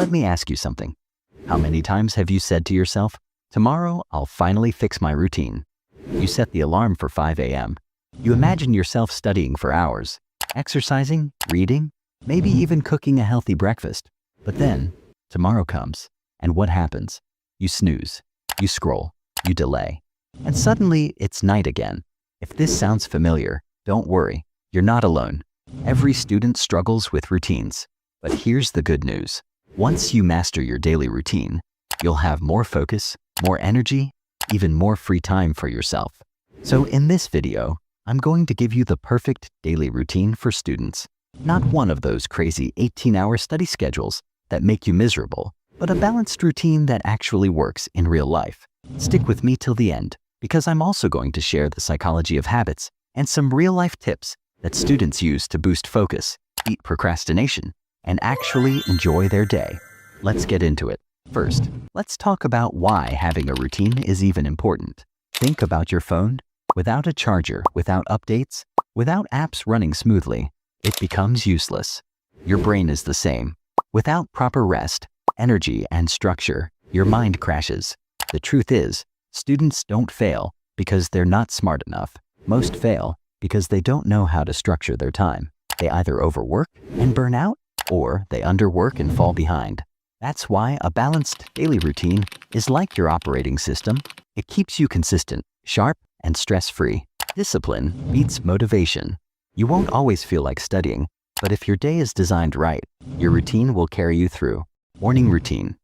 Let me ask you something. How many times have you said to yourself, "Tomorrow, I'll finally fix my routine"? You set the alarm for 5 a.m. You imagine yourself studying for hours, exercising, reading, maybe even cooking a healthy breakfast. But then, tomorrow comes, and what happens? You snooze, you scroll, you delay, and suddenly it's night again. If this sounds familiar, don't worry, you're not alone. Every student struggles with routines. But here's the good news. Once you master your daily routine, you'll have more focus, more energy, even more free time for yourself. So in this video, I'm going to give you the perfect daily routine for students. Not one of those crazy 18-hour study schedules that make you miserable, but a balanced routine that actually works in real life. Stick with me till the end, because I'm also going to share the psychology of habits and some real-life tips that students use to boost focus, beat procrastination, and actually enjoy their day. Let's get into it. First, let's talk about why having a routine is even important. Think about your phone. Without a charger, without updates, without apps running smoothly, it becomes useless. Your brain is the same. Without proper rest, energy, and structure, your mind crashes. The truth is, students don't fail because they're not smart enough. Most fail because they don't know how to structure their time. They either overwork and burn out, or they underwork and fall behind. That's why a balanced daily routine is like your operating system. It keeps you consistent, sharp, and stress-free. Discipline beats motivation. You won't always feel like studying, but if your day is designed right, your routine will carry you through. Morning routine.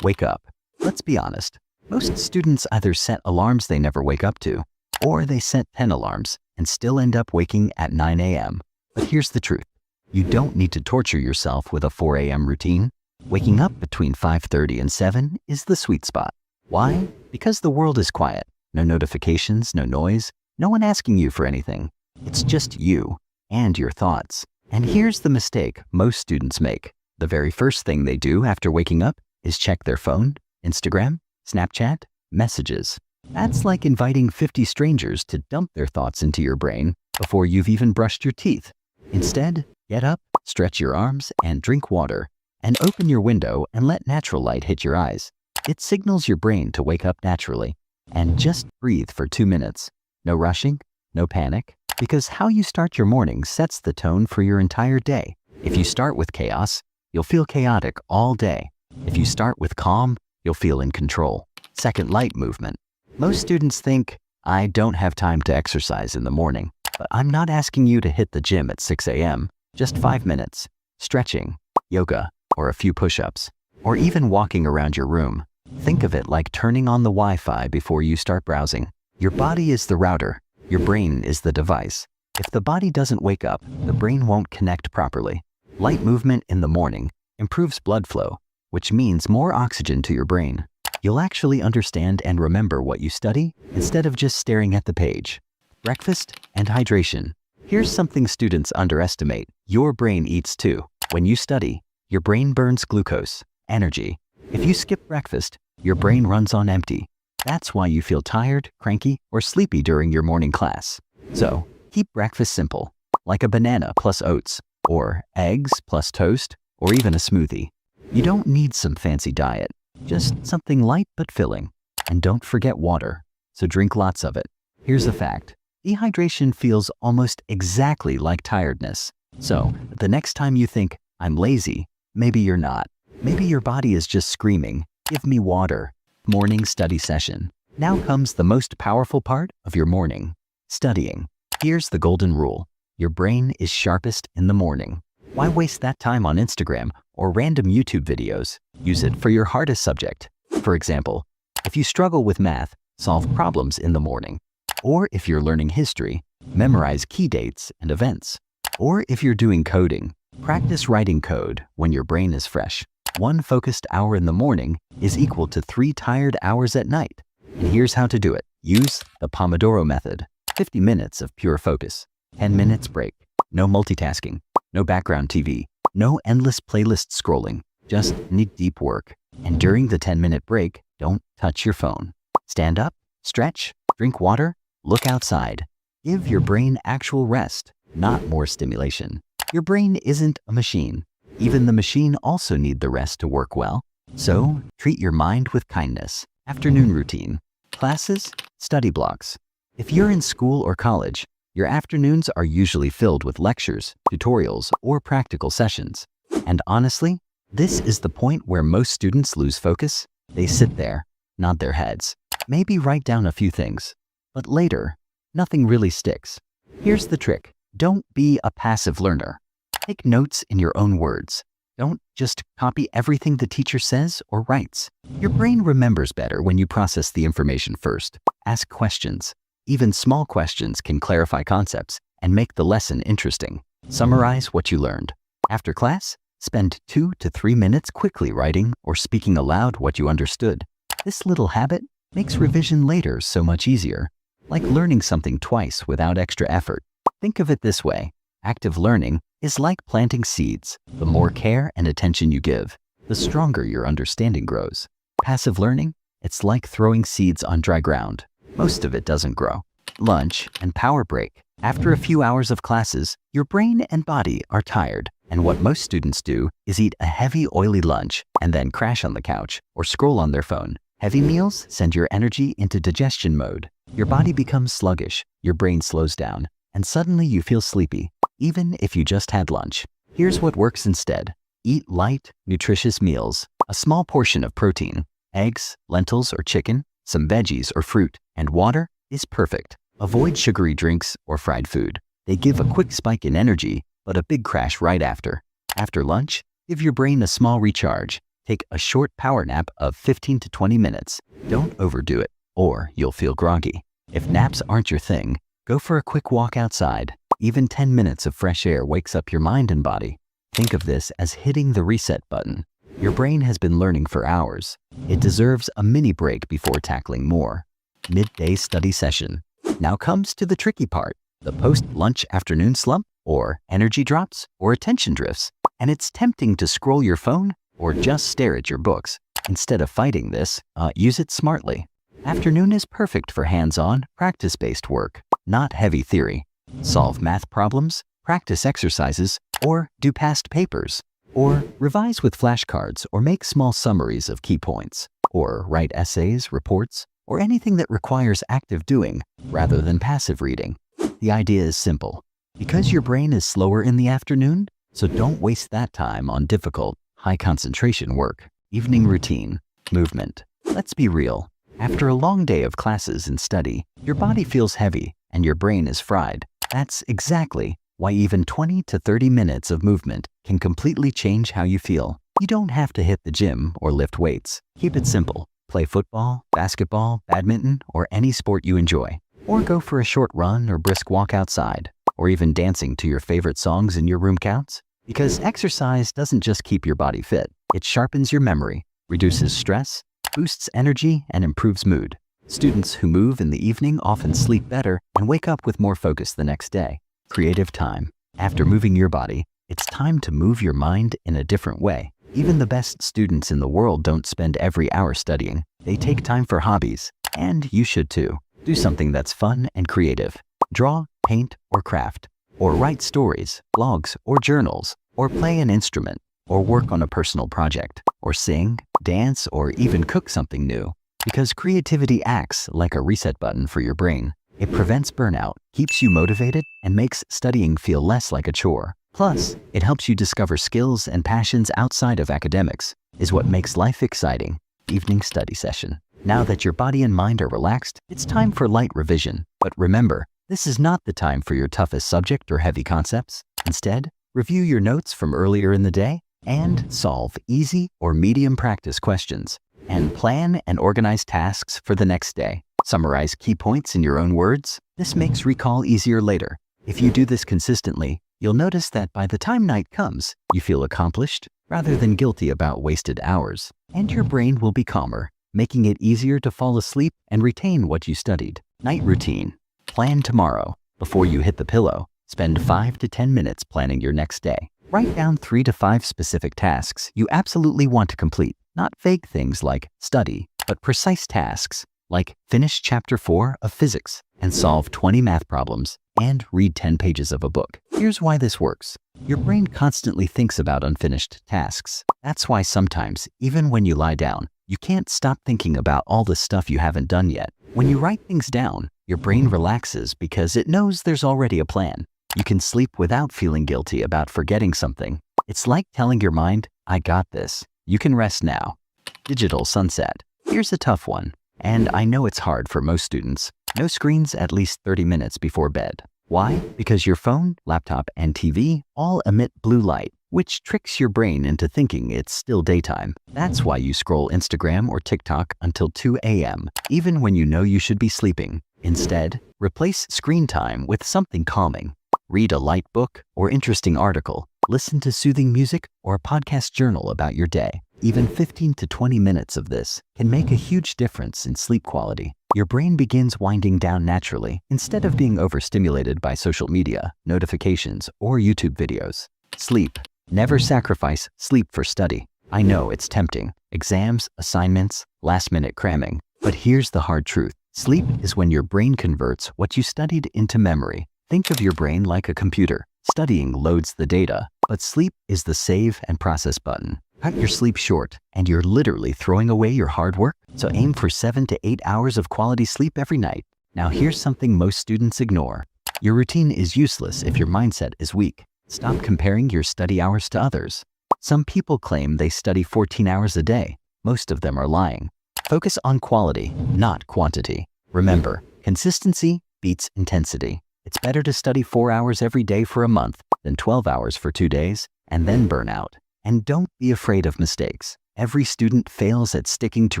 Wake up. Let's be honest. Most students either set alarms they never wake up to, or they set 10 alarms and still end up waking at 9 a.m. But here's the truth. You don't need to torture yourself with a 4 a.m. routine. Waking up between 5:30 and 7 is the sweet spot. Why? Because the world is quiet. No notifications, no noise, no one asking you for anything. It's just you and your thoughts. And here's the mistake most students make. The very first thing they do after waking up is check their phone, Instagram, Snapchat, messages. That's like inviting 50 strangers to dump their thoughts into your brain before you've even brushed your teeth. Instead, get up, stretch your arms, and drink water. And open your window and let natural light hit your eyes. It signals your brain to wake up naturally. And just breathe for 2 minutes. No rushing, no panic, because how you start your morning sets the tone for your entire day. If you start with chaos, you'll feel chaotic all day. If you start with calm, you'll feel in control. Second, light movement. Most students think, I don't have time to exercise in the morning, but I'm not asking you to hit the gym at 6 a.m. Just 5 minutes. Stretching, yoga, or a few push-ups, or even walking around your room. Think of it like turning on the Wi-Fi before you start browsing. Your body is the router. Your brain is the device. If the body doesn't wake up, the brain won't connect properly. Light movement in the morning improves blood flow, which means more oxygen to your brain. You'll actually understand and remember what you study instead of just staring at the page. Breakfast and hydration. Here's something students underestimate. Your brain eats too. When you study, your brain burns glucose, energy. If you skip breakfast, your brain runs on empty. That's why you feel tired, cranky, or sleepy during your morning class. So, keep breakfast simple, like a banana plus oats, or eggs plus toast, or even a smoothie. You don't need some fancy diet, just something light but filling. And don't forget water, so drink lots of it. Here's a fact. Dehydration feels almost exactly like tiredness. So, the next time you think, I'm lazy, maybe you're not. Maybe your body is just screaming, give me water. Morning study session. Now comes the most powerful part of your morning, studying. Here's the golden rule. Your brain is sharpest in the morning. Why waste that time on Instagram or random YouTube videos? Use it for your hardest subject. For example, if you struggle with math, solve problems in the morning. Or if you're learning history, memorize key dates and events. Or if you're doing coding, practice writing code when your brain is fresh. 1 focused hour in the morning is equal to 3 tired hours at night. And here's how to do it. Use the Pomodoro method. 50 minutes of pure focus. 10 minutes break. No multitasking. No background TV. No endless playlist scrolling. Just deep work. And during the 10-minute break, don't touch your phone. Stand up, stretch, drink water, look outside. Give your brain actual rest, not more stimulation. Your brain isn't a machine. Even the machine also need the rest to work well. So, treat your mind with kindness. Afternoon routine. Classes, study blocks. If you're in school or college, your afternoons are usually filled with lectures, tutorials, or practical sessions. And honestly, this is the point where most students lose focus. They sit there, nod their heads, maybe write down a few things. But later, nothing really sticks. Here's the trick. Don't be a passive learner. Take notes in your own words. Don't just copy everything the teacher says or writes. Your brain remembers better when you process the information first. Ask questions. Even small questions can clarify concepts and make the lesson interesting. Summarize what you learned. After class, spend 2 to 3 minutes quickly writing or speaking aloud what you understood. This little habit makes revision later so much easier, like learning something twice without extra effort. Think of it this way. Active learning is like planting seeds. The more care and attention you give, the stronger your understanding grows. Passive learning, it's like throwing seeds on dry ground. Most of it doesn't grow. Lunch and power break. After a few hours of classes, your brain and body are tired, and what most students do is eat a heavy, oily lunch and then crash on the couch or scroll on their phone. Heavy meals send your energy into digestion mode. Your body becomes sluggish, your brain slows down, and suddenly you feel sleepy, even if you just had lunch. Here's what works instead. Eat light, nutritious meals, a small portion of protein, eggs, lentils or chicken, some veggies or fruit, and water is perfect. Avoid sugary drinks or fried food. They give a quick spike in energy, but a big crash right after. After lunch, give your brain a small recharge. Take a short power nap of 15 to 20 minutes. Don't overdo it, or you'll feel groggy. If naps aren't your thing, go for a quick walk outside. Even 10 minutes of fresh air wakes up your mind and body. Think of this as hitting the reset button. Your brain has been learning for hours. It deserves a mini break before tackling more. Midday study session. Now comes to the tricky part, the post-lunch afternoon slump, or energy drops, or attention drifts. And it's tempting to scroll your phone or just stare at your books. Instead of fighting this, use it smartly. Afternoon is perfect for hands-on, practice-based work, not heavy theory. Solve math problems, practice exercises, or do past papers. Or revise with flashcards or make small summaries of key points. Or write essays, reports, or anything that requires active doing rather than passive reading. The idea is simple. Because your brain is slower in the afternoon, so don't waste that time on difficult, high concentration work. Evening routine, movement. Let's be real. After a long day of classes and study, your body feels heavy and your brain is fried. That's exactly why even 20 to 30 minutes of movement can completely change how you feel. You don't have to hit the gym or lift weights. Keep it simple. Play football, basketball, badminton, or any sport you enjoy. Or go for a short run or brisk walk outside. Or even dancing to your favorite songs in your room counts. Because exercise doesn't just keep your body fit, it sharpens your memory, reduces stress, boosts energy, and improves mood. Students who move in the evening often sleep better and wake up with more focus the next day. Creative time. After moving your body, it's time to move your mind in a different way. Even the best students in the world don't spend every hour studying. They take time for hobbies. And you should too. Do something that's fun and creative. Draw, paint, or craft. Or write stories, blogs, or journals. Or play an instrument. Or work on a personal project. Or sing, dance, or even cook something new. Because creativity acts like a reset button for your brain. It prevents burnout, keeps you motivated, and makes studying feel less like a chore. Plus, it helps you discover skills and passions outside of academics, is what makes life exciting. Evening study session. Now that your body and mind are relaxed, it's time for light revision. But remember, this is not the time for your toughest subject or heavy concepts. Instead, review your notes from earlier in the day and solve easy or medium practice questions. And plan and organize tasks for the next day. Summarize key points in your own words. This makes recall easier later. If you do this consistently, you'll notice that by the time night comes, you feel accomplished rather than guilty about wasted hours. And your brain will be calmer, making it easier to fall asleep and retain what you studied. Night routine. Plan tomorrow. Before you hit the pillow, spend 5 to 10 minutes planning your next day. Write down 3 to 5 specific tasks you absolutely want to complete. Not vague things like study, but precise tasks like finish chapter 4 of physics and solve 20 math problems. and read 10 pages of a book. Here's why this works. Your brain constantly thinks about unfinished tasks. That's why sometimes, even when you lie down, you can't stop thinking about all the stuff you haven't done yet. When you write things down, your brain relaxes because it knows there's already a plan. You can sleep without feeling guilty about forgetting something. It's like telling your mind, I got this. You can rest now. Digital sunset. Here's a tough one, and I know it's hard for most students. No screens at least 30 minutes before bed. Why? Because your phone, laptop, and TV all emit blue light, which tricks your brain into thinking it's still daytime. That's why you scroll Instagram or TikTok until 2 a.m., even when you know you should be sleeping. Instead, replace screen time with something calming. Read a light book or interesting article. Listen to soothing music or a podcast journal about your day. Even 15 to 20 minutes of this can make a huge difference in sleep quality. Your brain begins winding down naturally instead of being overstimulated by social media, notifications, or YouTube videos. Sleep. Never sacrifice sleep for study. I know it's tempting. Exams, assignments, last-minute cramming. But here's the hard truth. Sleep is when your brain converts what you studied into memory. Think of your brain like a computer. Studying loads the data, but sleep is the save and process button. Cut your sleep short, and you're literally throwing away your hard work. So aim for 7 to 8 hours of quality sleep every night. Now here's something most students ignore. Your routine is useless if your mindset is weak. Stop comparing your study hours to others. Some people claim they study 14 hours a day. Most of them are lying. Focus on quality, not quantity. Remember, consistency beats intensity. It's better to study 4 hours every day for a month than 12 hours for 2 days and then burn out. And don't be afraid of mistakes. Every student fails at sticking to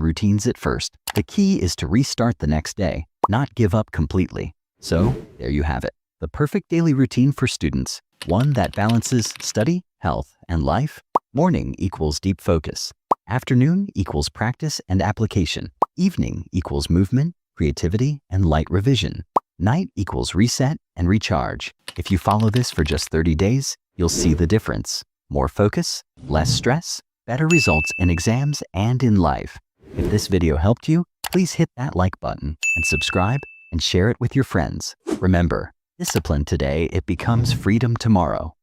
routines at first. The key is to restart the next day, not give up completely. So, there you have it. The perfect daily routine for students. One that balances study, health, and life. Morning equals deep focus. Afternoon equals practice and application. Evening equals movement, creativity, and light revision. Night equals reset and recharge. If you follow this for just 30 days, you'll see the difference. More focus, less stress, better results in exams and in life. If this video helped you, please hit that like button and subscribe and share it with your friends. Remember, discipline today, it becomes freedom tomorrow.